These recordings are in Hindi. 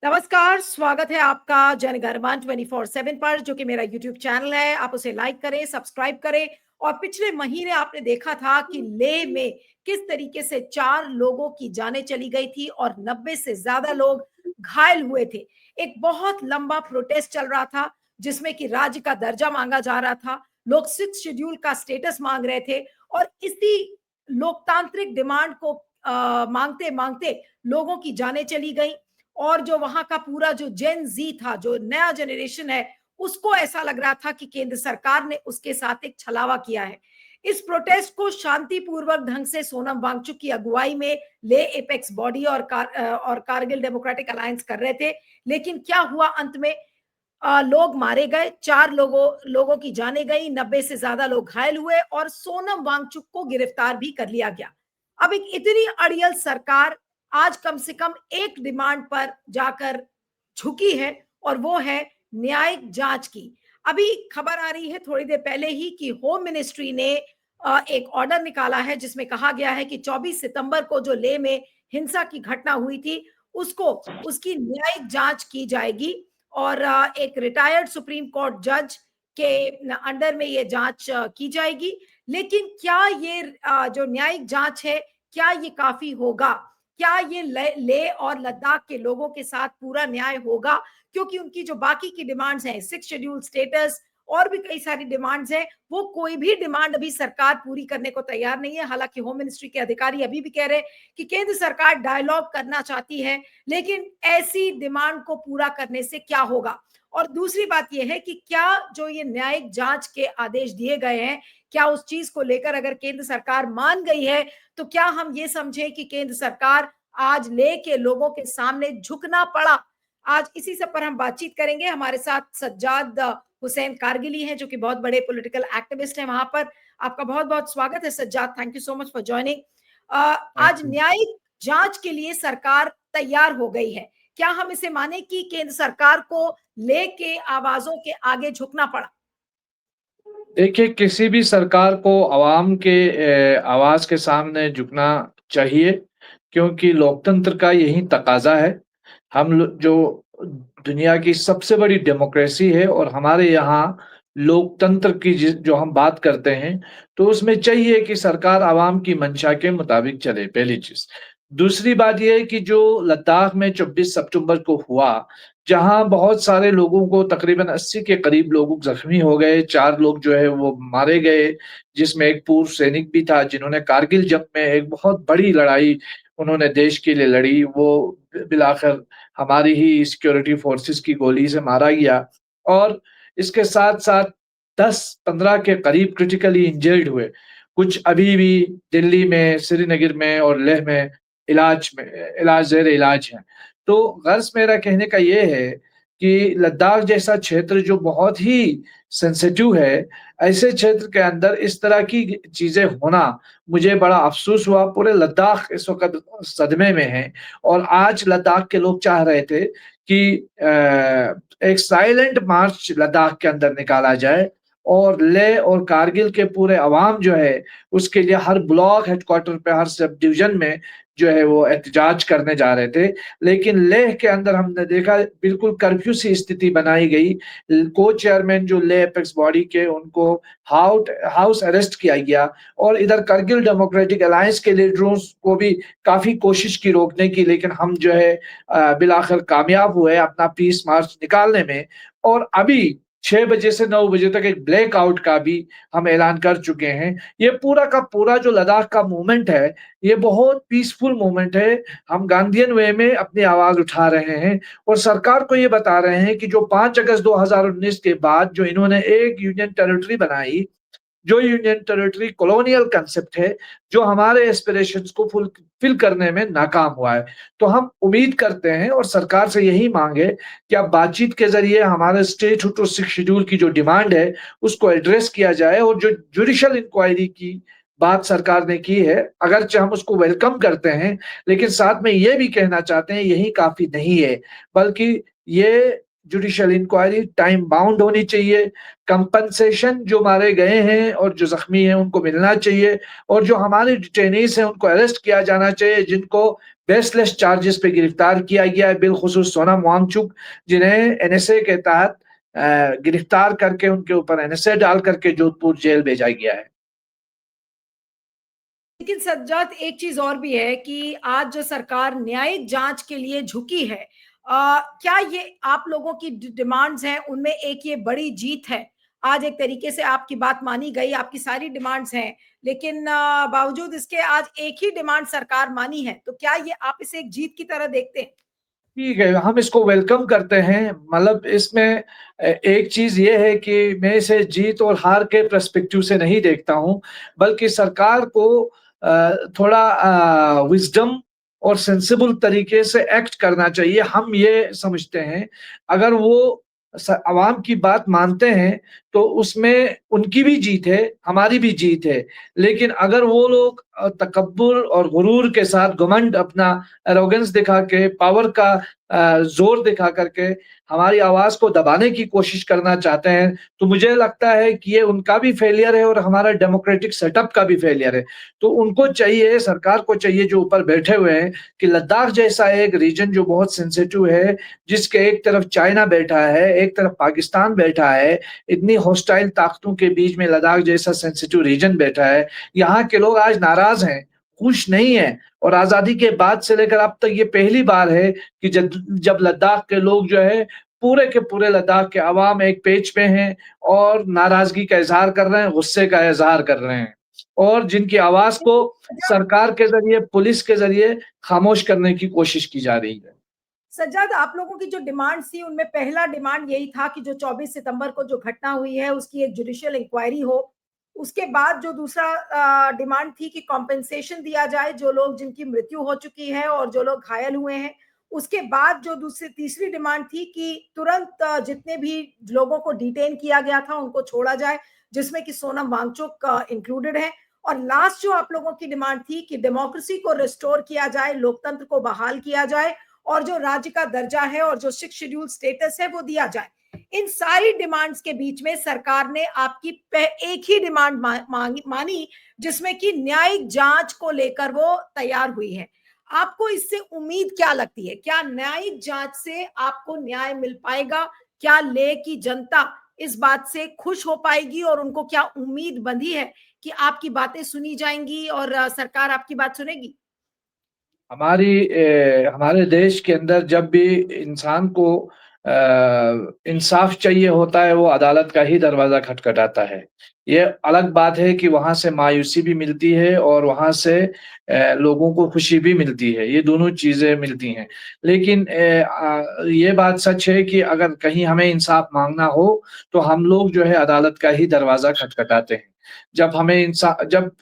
नमस्कार, स्वागत है आपका जनगणमन 24/7 पर, जो कि मेरा यूट्यूब चैनल है। आप उसे लाइक करें, सब्सक्राइब करें। और पिछले महीने आपने देखा था कि लेह में किस तरीके से 4 लोगों की जानें चली गई थी और 90 से ज्यादा लोग घायल हुए थे। एक बहुत लंबा प्रोटेस्ट चल रहा था, जिसमें कि राज्य का दर्जा मांगा जा रहा था। लोग 6 शेड्यूल का स्टेटस मांग रहे थे और इसी लोकतांत्रिक डिमांड को मांगते मांगते लोगों की जानें चली गई। और जो वहां का पूरा जो जेन जी था, जो नया जनरेशन है, उसको ऐसा लग रहा था कि केंद्र सरकार ने उसके साथ एक छलावा किया है। इस प्रोटेस्ट को शांतिपूर्वक ढंग से सोनम वांगचुक की अगुवाई में ले एपेक्स बॉडी और कारगिल डेमोक्रेटिक अलायंस कर रहे थे। लेकिन क्या हुआ अंत में? लोग मारे गए, 4 लोगों की जाने गई, 90 से ज्यादा लोग घायल हुए और सोनम वांगचुक को गिरफ्तार भी कर लिया गया। अब एक इतनी अड़ियल सरकार आज कम से कम एक डिमांड पर जाकर झुकी है, और वो है न्यायिक जांच की। अभी खबर आ रही है थोड़ी देर पहले ही कि होम मिनिस्ट्री ने एक ऑर्डर निकाला है, जिसमें कहा गया है कि 24 सितंबर को जो लेह में हिंसा की घटना हुई थी, उसकी न्यायिक जांच की जाएगी। और एक रिटायर्ड सुप्रीम कोर्ट जज के अंडर में ये जांच की जाएगी। लेकिन क्या ये जो न्यायिक जांच है, क्या ये काफी होगा? क्या ये ले और लद्दाख के लोगों के साथ पूरा न्याय होगा? क्योंकि उनकी जो बाकी की डिमांड्स हैं, 6 शेड्यूल स्टेटस और भी कई सारी डिमांड्स हैं, वो कोई भी डिमांड अभी सरकार पूरी करने को तैयार नहीं है। हालांकि होम मिनिस्ट्री के अधिकारी अभी भी कह रहे हैं कि केंद्र सरकार डायलॉग करना चाहती है, लेकिन ऐसी डिमांड को पूरा करने से क्या होगा? और दूसरी बात यह है कि क्या जो ये न्यायिक जांच के आदेश दिए गए हैं, क्या उस चीज को लेकर अगर केंद्र सरकार मान गई है, तो क्या हम ये समझे कि केंद्र सरकार आज ले के लोगों के सामने झुकना पड़ा? आज इसी सब पर हम बातचीत करेंगे। हमारे साथ सज्जाद हुसैन कारगिली हैं, जो कि बहुत बड़े पॉलिटिकल एक्टिविस्ट हैं वहां पर। आपका बहुत बहुत स्वागत है Sajjad, thank you so much for joining. आज न्यायिक जांच के लिए सरकार तैयार हो गई है। क्या हम इसे माने कि केंद्र सरकार को लेके आवाजों के आगे झुकना पड़ा? देखिए, किसी भी सरकार को आवाम के आवाज के सामने झुकना चाहिए, क्योंकि लोकतंत्र का यही तकाजा है। जो दुनिया की सबसे बड़ी डेमोक्रेसी है और हमारे यहाँ लोकतंत्र की जो हम बात करते हैं, तो उसमें चाहिए कि सरकार आवाम की मंशा के मुताबिक चले, पहली चीज। दूसरी बात यह है कि जो लद्दाख में 24 सितंबर को हुआ, जहां बहुत सारे लोगों को, तकरीबन 80 के करीब लोग जख्मी हो गए, 4 लोग जो है वो मारे गए, जिसमें एक पूर्व सैनिक भी था जिन्होंने कारगिल जंग में एक बहुत बड़ी लड़ाई उन्होंने देश के लिए लड़ी। वो बिलाखिर हमारी ही सिक्योरिटी फोर्सेस की गोली से मारा गया। और इसके साथ साथ 10-15 के करीब क्रिटिकली इंजर्ड हुए। कुछ अभी भी दिल्ली में, श्रीनगर में और लेह में जेर इलाज है। तो गर्ज मेरा कहने का ये है कि लद्दाख जैसा क्षेत्र जो बहुत ही सेंसिटिव है, ऐसे क्षेत्र के अंदर इस तरह की चीजें होना, मुझे बड़ा अफसोस हुआ। पूरे लद्दाख इस वक्त सदमे में है। और आज लद्दाख के लोग चाह रहे थे कि एक साइलेंट मार्च लद्दाख के अंदर निकाला जाए और लेह और कारगिल के पूरे अवाम जो है उसके लिए हर ब्लॉक हेडक्वार्टर पे, हर सब डिवीजन में जो है वो एहतजाज करने जा रहे थे। लेकिन लेह के अंदर हमने देखा बिल्कुल कर्फ्यू सी स्थिति बनाई गई। को चेयरमैन जो लेह एपेक्स बॉडी के, उनको हाउस अरेस्ट किया गया। और इधर करगिल डेमोक्रेटिक अलायंस के लीडरों को भी काफी कोशिश की रोकने की, लेकिन हम जो है बिलाखिर कामयाब हुए अपना पीस मार्च निकालने में। और अभी 6 बजे से 9 बजे तक एक ब्लैकआउट का भी हम ऐलान कर चुके हैं। ये पूरा का पूरा जो लद्दाख का मूवमेंट है, ये बहुत पीसफुल मूवमेंट है। हम गांधीयन वे में अपनी आवाज उठा रहे हैं और सरकार को ये बता रहे हैं कि जो 5 अगस्त 2019 के बाद जो इन्होंने एक यूनियन टेरिटरी बनाई, जो यूनियन टेरिटरी कॉलोनियल कंसेप्ट है, जो हमारे एस्पिरेशंस को फुलफिल करने में नाकाम हुआ है। तो हम उम्मीद करते हैं और सरकार से यही मांग है कि अब बातचीत के जरिए हमारे स्टेटहुड और 6 शेड्यूल की जो डिमांड है उसको एड्रेस किया जाए। और जो जुडिशियल इंक्वायरी की बात सरकार ने की है, अगरचे हम उसको वेलकम करते हैं, लेकिन साथ में ये भी कहना चाहते हैं यही काफी नहीं है, बल्कि ये जुडिशियल इंक्वायरी टाइम बाउंड होनी चाहिए। कंपनसेशन जो मारे गए हैं और जो ज़ख्मी हैं उनको मिलना चाहिए, और जो हमारे डिटेनीज़ हैं उनको अरेस्ट किया जाना चाहिए, जिनको बेसलेस चार्जेस पे गिरफ्तार किया गया है, बिलखुसूस सोनम वांगचुक, जिन्हें एनएसए के तहत गिरफ्तार करके उनके ऊपर एनएसए डाल करके जोधपुर जेल भेजा गया है। लेकिन सज्जाद, एक चीज और भी है कि आज जो सरकार न्यायिक जांच के लिए झुकी है, क्या ये आप लोगों की डिमांड्स हैं उनमें एक ये बड़ी जीत है? आज एक तरीके से आपकी बात मानी गई, आपकी सारी डिमांड्स हैं, लेकिन बावजूद इसके आज एक ही डिमांड सरकार मानी है, तो क्या ये आप इसे एक जीत की तरह देखते हैं? ठीक है, हम इसको वेलकम करते हैं। मतलब इसमें एक चीज़ ये है कि मैं इसे जीत और हार के पर्सपेक्टिव से नहीं देखता हूँ, बल्कि सरकार को थोड़ा विज़डम और सेंसिबल तरीके से एक्ट करना चाहिए। हम ये समझते हैं, अगर वो आवाम की बात मानते हैं, तो उसमें उनकी भी जीत है, हमारी भी जीत है। लेकिन अगर वो लोग तकब्बुर और गुरूर के साथ घमंड, अपना एरोगेंस दिखा के, पावर का ज़ोर दिखा करके हमारी आवाज़ को दबाने की कोशिश करना चाहते हैं, तो मुझे लगता है कि ये उनका भी फेलियर है और हमारा डेमोक्रेटिक सेटअप का भी फेलियर है। तो उनको चाहिए, सरकार को चाहिए जो ऊपर बैठे हुए हैं, कि लद्दाख जैसा एक रीजन जो बहुत सेंसिटिव है, जिसके एक तरफ चाइना बैठा है, एक तरफ पाकिस्तान बैठा है, इतनी हॉस्टाइल ताकतों के बीच में लद्दाख जैसा सेंसिटिव रीजन बैठा है। यहाँ के लोग आज नाराज़ हैं, खुश नहीं हैं, और आज़ादी के बाद से लेकर अब तक ये पहली बार है कि जब जब लद्दाख के लोग जो है, पूरे के पूरे लद्दाख के अवाम एक पेज पे हैं और नाराज़गी का इज़हार कर रहे हैं, गुस्से का इज़हार कर रहे हैं, और जिनकी आवाज़ को सरकार के ज़रिए, पुलिस के ज़रिए खामोश करने की कोशिश की जा रही है। सज्जाद, आप लोगों की जो डिमांड्स थी उनमें पहला डिमांड यही था कि जो 24 सितंबर को जो घटना हुई है उसकी एक जुडिशियल इंक्वायरी हो। उसके बाद जो दूसरा डिमांड थी कि कॉम्पेंसेशन दिया जाए जो लोग जिनकी मृत्यु हो चुकी है और जो लोग घायल हुए हैं। उसके बाद जो दूसरी तीसरी डिमांड थी कि तुरंत जितने भी लोगों को डिटेन किया गया था उनको छोड़ा जाए, जिसमें कि सोनम वांगचुक इंक्लूडेड है। और लास्ट जो आप लोगों की डिमांड थी कि डेमोक्रेसी को रिस्टोर किया जाए, लोकतंत्र को बहाल किया जाए और जो राज्य का दर्जा है और जो 6 शेड्यूल स्टेटस है वो दिया जाए। इन सारी डिमांड्स के बीच में सरकार ने आपकी एक ही डिमांड मानी, जिसमें कि न्यायिक जांच को लेकर वो तैयार हुई है। आपको इससे उम्मीद क्या लगती है? क्या न्यायिक जांच से आपको न्याय मिल पाएगा? क्या लेह की जनता इस बात से खुश हो पाएगी और उनको क्या उम्मीद बंधी है कि आपकी बातें सुनी जाएंगी और सरकार आपकी बात सुनेगी? हमारे देश के अंदर जब भी इंसान को इंसाफ चाहिए होता है, वो अदालत का ही दरवाज़ा खटखटाता है। ये अलग बात है कि वहाँ से मायूसी भी मिलती है और वहाँ से लोगों को खुशी भी मिलती है, ये दोनों चीज़ें मिलती हैं। लेकिन ये बात सच है कि अगर कहीं हमें इंसाफ माँगना हो, तो हम लोग जो है अदालत का ही दरवाज़ा खटखटाते हैं। जब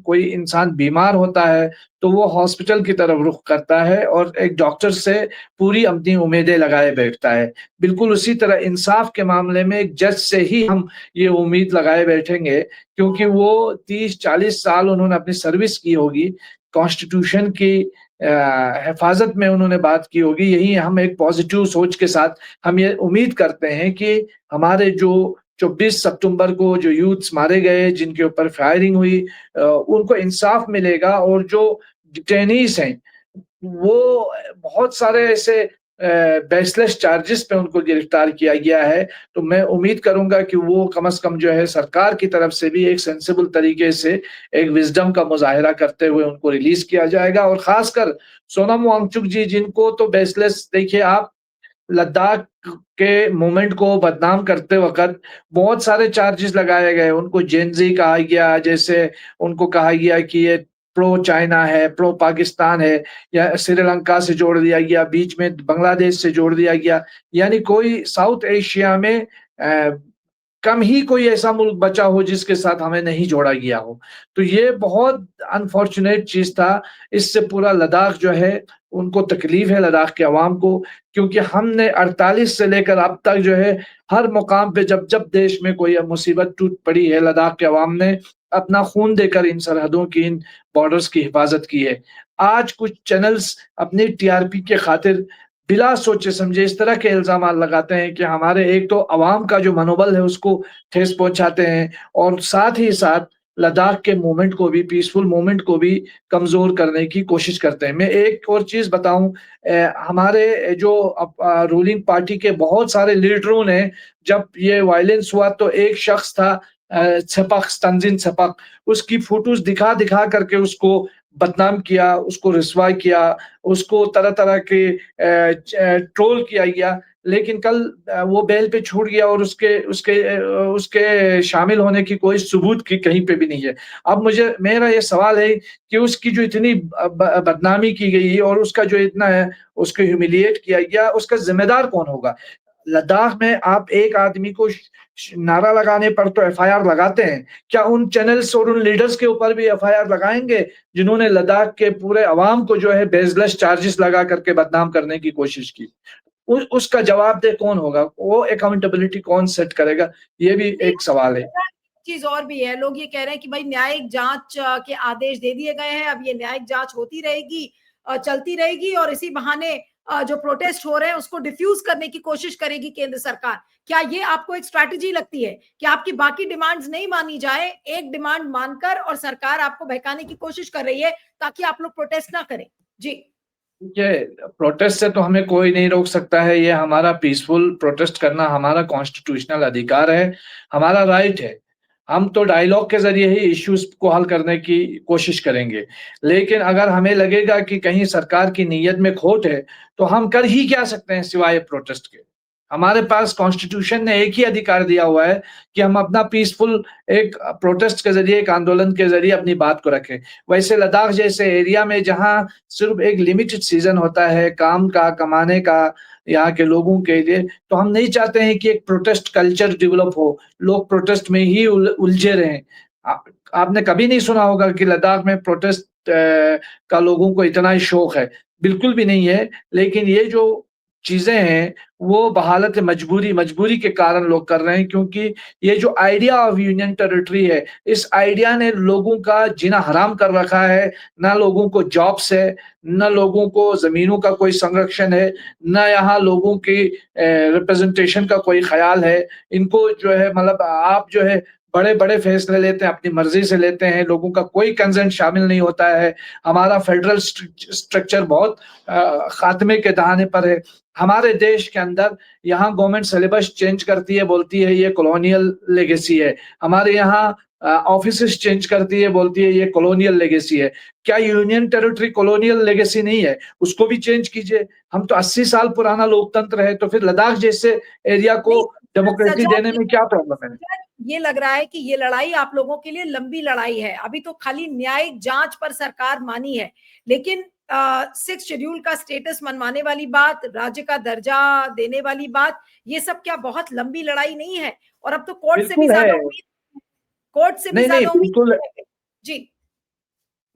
कोई इंसान बीमार होता है, तो वो हॉस्पिटल की तरफ रुख करता है और एक डॉक्टर से पूरी अपनी उम्मीदें लगाए बैठता है। बिल्कुल उसी तरह इंसाफ के मामले में एक जज से ही हम ये उम्मीद लगाए बैठेंगे, क्योंकि वो 30-40 साल उन्होंने अपनी सर्विस की होगी, कॉन्स्टिट्यूशन की हिफ़ाज़त में उन्होंने बात की होगी। यही हम एक पॉज़िटिव सोच के साथ हम ये उम्मीद करते हैं कि हमारे जो 24 सितंबर को जो यूथ्स मारे गए, जिनके ऊपर फायरिंग हुई, उनको इंसाफ मिलेगा, और जो डिटेनीज़ हैं, वो बहुत सारे ऐसे बेसलेस चार्जेस पे उनको गिरफ्तार किया गया है। तो मैं उम्मीद करूँगा कि वो कम से कम जो है सरकार की तरफ से भी एक सेंसिबल तरीके से एक विज़डम का मुज़ाहिरा करते हुए उनको रिलीज़ किया जाएगा, और ख़ासकर सोनम वांगचुक जी, जिनको तो बेसलेस, देखिए आप, लद्दाख के मूवमेंट को बदनाम करते वक़्त बहुत सारे चार्जेस लगाए गए। उनको जेन ज़ी कहा गया, जैसे उनको कहा गया कि ये प्रो चाइना है, प्रो पाकिस्तान है, या श्रीलंका से जोड़ दिया गया, बीच में बांग्लादेश से जोड़ दिया गया। यानी कोई साउथ एशिया में कम ही कोई ऐसा मुल्क बचा हो जिसके साथ हमें नहीं जोड़ा गया हो। तो ये बहुत अनफॉर्च्यूनेट चीज़ था। इससे पूरा लद्दाख जो है, उनको तकलीफ़ है लद्दाख के अवाम को, क्योंकि हमने 48 से लेकर अब तक जो है, हर मुकाम पे जब-जब देश में कोई मुसीबत टूट पड़ी है, लद्दाख के अवाम ने अपना खून देकर इन सरहदों की, इन बॉर्डर्स की हिफ़ाज़त की है। आज कुछ चैनल्स अपनी टीआरपी के खातिर बिला सोचे-समझे इस तरह के इल्ज़ामात लगाते हैं कि हमारे एक तो अवाम का जो मनोबल है उसको ठेस पहुँचाते हैं और साथ ही साथ लद्दाख के मूवमेंट को भी पीसफुल मूवमेंट को भी कमज़ोर करने की कोशिश करते हैं। मैं एक और चीज़ बताऊँ हमारे जो रूलिंग पार्टी के बहुत सारे लीडरों ने जब ये वायलेंस हुआ तो एक शख्स था सेपक तंजीन सेपक उसकी फ़ोटोज़ दिखा-दिखा करके उसको बदनाम किया, उसको रुसवा किया, उसको तरह-तरह के ट्रोल किया गया, लेकिन कल वो बेल पे छूट गया और उसके शामिल होने की कोई सबूत की कहीं पे भी नहीं है। अब मुझे मेरा ये सवाल है कि उसकी जो इतनी बदनामी की गई और उसका जो इतना है, उसको ह्यूमिलिएट किया गया, उसका ज़िम्मेदार कौन होगा? लद्दाख में आप एक आदमी को श श नारा लगाने पर तो एफआईआर लगाते हैं, क्या उन चैनल्स और उन लीडर्स के ऊपर भी एफआईआर लगाएँगे, जिन्होंने लद्दाख के पूरे अवाम को जो है बेसलेस चार्जेस लगा करके बदनाम करने की कोशिश की? उसका जवाबदेह कौन होगा? वो अकाउंटेबिलिटी कौन सेट करेगा? ये भी नहीं, एक सवाल है। चीज और भी है, लोग ये कह रहे हैं कि भाई न्यायिक जांच के आदेश दे दिए गए हैं, अब ये न्यायिक जांच होती रहेगी, चलती रहेगी और इसी बहाने जो प्रोटेस्ट हो रहे हैं उसको डिफ्यूज करने की कोशिश करेगी केंद्र सरकार। क्या ये आपको एक स्ट्रैटेजी लगती है कि आपकी बाकी डिमांड्स नहीं मानी जाए, एक डिमांड मानकर और सरकार आपको बहकाने की कोशिश कर रही है ताकि आप लोग प्रोटेस्ट ना करें? जी। ये प्रोटेस्ट से तो हमें कोई नहीं रोक सकता है, ये हमारा पीसफुल प्रोटेस्ट करना हमारा कॉन्स्टिट्यूशनल अधिकार है, हमारा राइट है। हम तो डायलॉग के ज़रिए ही इश्यूज़ को हल करने की कोशिश करेंगे। लेकिन अगर हमें लगेगा कि कहीं सरकार की नीयत में खोट है, तो हम कर ही क्या सकते हैं सिवाय प्रोटेस्ट के? हमारे पास कॉन्स्टिट्यूशन ने एक ही अधिकार दिया हुआ है कि हम अपना पीसफुल एक प्रोटेस्ट के ज़रिए, एक आंदोलन के ज़रिए अपनी बात को रखें। वैसे लद्दाख जैसे एरिया में जहाँ सिर्फ़ एक लिमिटेड सीज़न होता है काम का, कमाने का, यहाँ के लोगों के लिए, तो हम नहीं चाहते हैं कि एक प्रोटेस्ट कल्चर डेवलप हो, लोग प्रोटेस्ट में ही उलझे रहें। आ आपने कभी नहीं सुना होगा कि लद्दाख में प्रोटेस्ट का लोगों को इतना ही शौक है, बिल्कुल भी नहीं है। लेकिन ये जो चीज़ें हैं, वो बहालत मजबूरी के कारण लोग कर रहे हैं क्योंकि ये जो आइडिया ऑफ यूनियन टेरिटरी है, इस आइडिया ने लोगों का जीना हराम कर रखा है। ना लोगों को जॉब्स है, ना लोगों को ज़मीनों का कोई संरक्षण है, ना यहाँ लोगों की रिप्रेजेंटेशन का कोई ख़्याल है। इनको जो है मतलब आप जो है बड़े-बड़े फैसले लेते हैं, अपनी मर्ज़ी से लेते हैं, लोगों का कोई कंसेंट शामिल नहीं होता है। हमारा फेडरल स्ट्रक्चर बहुत ख़ात्मे के दहाने पर है। हमारे देश के अंदर यहाँ गवर्नमेंट सिलेबस चेंज करती है, बोलती है ये कॉलोनियल लेगेसी है। हमारे यहाँ ऑफिसेस चेंज करती है, बोलती है ये कॉलोनियल लेगेसी है। क्या यूनियन टेरिटरी कॉलोनियल लेगेसी नहीं है? उसको भी चेंज कीजिए। हम तो 80 साल पुराना लोकतंत्र है, तो फिर लद्दाख जैसे एरिया को नहीं, डेमोक्रेसी देने सज्जन, में क्या प्रॉब्लम है? ये लग रहा है कि ये लड़ाई आप लोगों के लिए लंबी लड़ाई है। अभी तो खाली न्यायिक जांच पर सरकार मानी है, लेकिन 6 शेड्यूल का स्टेटस मनवाने वाली बात, राज्य का दर्जा देने वाली बात, ये सब क्या बहुत लंबी लड़ाई नहीं है? और अब तो कोर्ट से भी बिल्कुल है। ज्यादा उम्मीद, कोर्ट से भी नहीं, नहीं, ज्यादा उम्मीद बिल्कुल है। जी।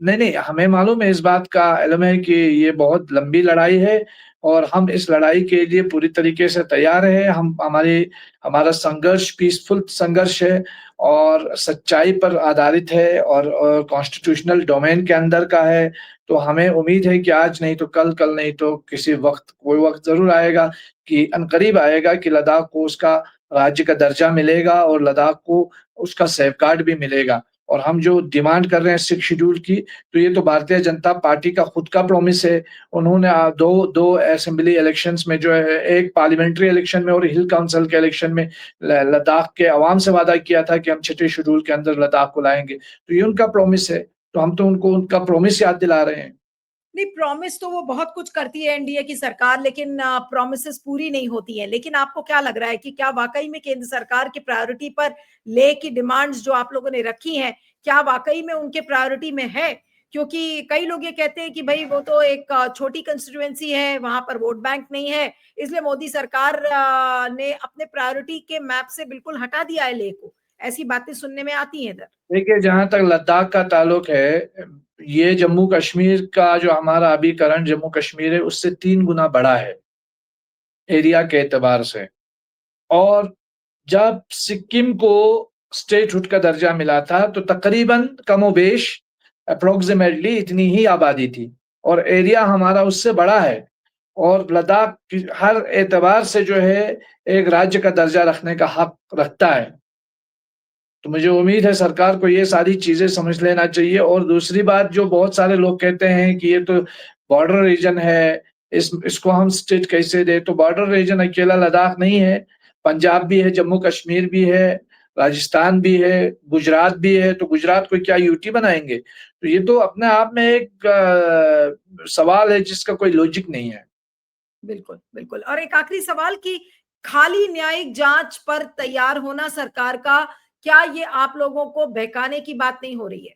नहीं, नहीं, हमें मालूम है इस बात का इल्म है कि ये बहुत लंबी लड़ाई है और हम इस लड़ाई के लिए पूरी तरीके से तैयार हैं। हमारा संघर्ष पीसफुल संघर्ष है और सच्चाई पर आधारित है और कॉन्स्टिट्यूशनल डोमेन के अंदर का है। तो हमें उम्मीद है कि आज नहीं तो कल, कल नहीं तो किसी वक़्त कोई वक़्त ज़रूर आएगा कि अनकरीब आएगा कि लद्दाख को उसका राज्य का दर्जा मिलेगा और लद्दाख को उसका सेफगार्ड भी मिलेगा। और हम जो डिमांड कर रहे हैं 6 शेड्यूल की, तो ये तो भारतीय जनता पार्टी का खुद का प्रॉमिस है। उन्होंने 2 असेंबली इलेक्शंस में जो है, एक पार्लियामेंट्री इलेक्शन में और हिल काउंसिल के इलेक्शन में ल लद्दाख के अवाम से वादा किया था कि हम छठे शेड्यूल के अंदर लद्दाख को लाएँगे। तो ये उनका प्रॉमिस है, तो हम तो उनको उनका प्रॉमिस याद दिला रहे हैं। नहीं, प्रॉमिस तो वो बहुत कुछ करती है एनडीए की सरकार, लेकिन प्रॉमिसेस पूरी नहीं होती है। लेकिन आपको क्या लग रहा है कि क्या वाकई में केंद्र सरकार की प्रायोरिटी पर ले की डिमांड्स जो आप लोगों ने रखी हैं, क्या वाकई में उनके प्रायोरिटी में है? क्योंकि कई लोग ये कहते हैं कि भाई वो तो एक छोटी कंस्टिट्यूएंसी है, वहां पर वोट बैंक नहीं है, इसलिए मोदी सरकार ने अपने प्रायोरिटी के मैप से बिल्कुल हटा दिया है ले को। ऐसी बातें सुनने में आती हैं इधर। देखिए, जहाँ तक लद्दाख का ताल्लुक है, ये जम्मू कश्मीर का जो हमारा अभी करंट जम्मू कश्मीर है, उससे 3 गुना बड़ा है, एरिया के एतबार से। और जब सिक्किम को स्टेटहुड का दर्जा मिला था, तो तकरीबन कमोबेश अप्रॉक्सिमेटली इतनी ही आबादी थी और एरिया हमारा उससे बड़ा है और लद्दाख की हर एतबार से जो है एक राज्य का दर्जा रखने का हक रखता है। तो मुझे उम्मीद है सरकार को ये सारी चीज़ें समझ लेना चाहिए। और दूसरी बात, जो बहुत सारे लोग कहते हैं कि ये तो बॉर्डर रीजन है, इसको हम स्टेट कैसे दें? तो बॉर्डर रीजन अकेला लद्दाख नहीं है, पंजाब भी है, जम्मू कश्मीर भी है, राजस्थान भी है, गुजरात भी है। तो गुजरात को क्या यूटी बनाएँगे? तो ये तो अपने आप में एक सवाल है जिसका कोई लॉजिक नहीं है। बिल्कुल, बिल्कुल। और एक आखिरी सवाल कि खाली न्यायिक जाँच पर तैयार होना सरकार का, क्या ये आप लोगों को बहकाने की बात नहीं हो रही है?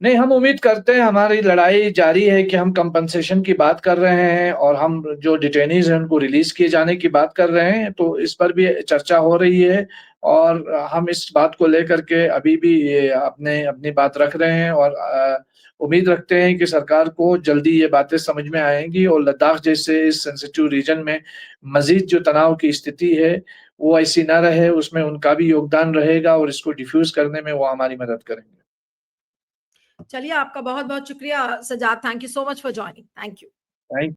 नहीं, हम उम्मीद करते हैं, हमारी लड़ाई जारी है कि हम कंपनसेशन की बात कर रहे हैं और हम जो डिटेनीज़ हैं उनको रिलीज़ किए जाने की बात कर रहे हैं, तो इस पर भी चर्चा हो रही है। और हम इस बात को लेकर के अभी भी ये अपनी बात रख रहे हैं और उम्मीद रखते हैं कि सरकार को जल्दी ये बातें समझ में आएँगी और लद्दाख जैसे इस सेंसिटिव रीजन में मज़ीद जो तनाव की स्थिति है, वो ऐसी ना रहे, उसमें उनका भी योगदान रहेगा और इसको डिफ्यूज़ करने में वो हमारी मदद करेंगे। चलिए, आपका बहुत-बहुत शुक्रिया Sajjad. Thank you so much for joining. Thank you. Thank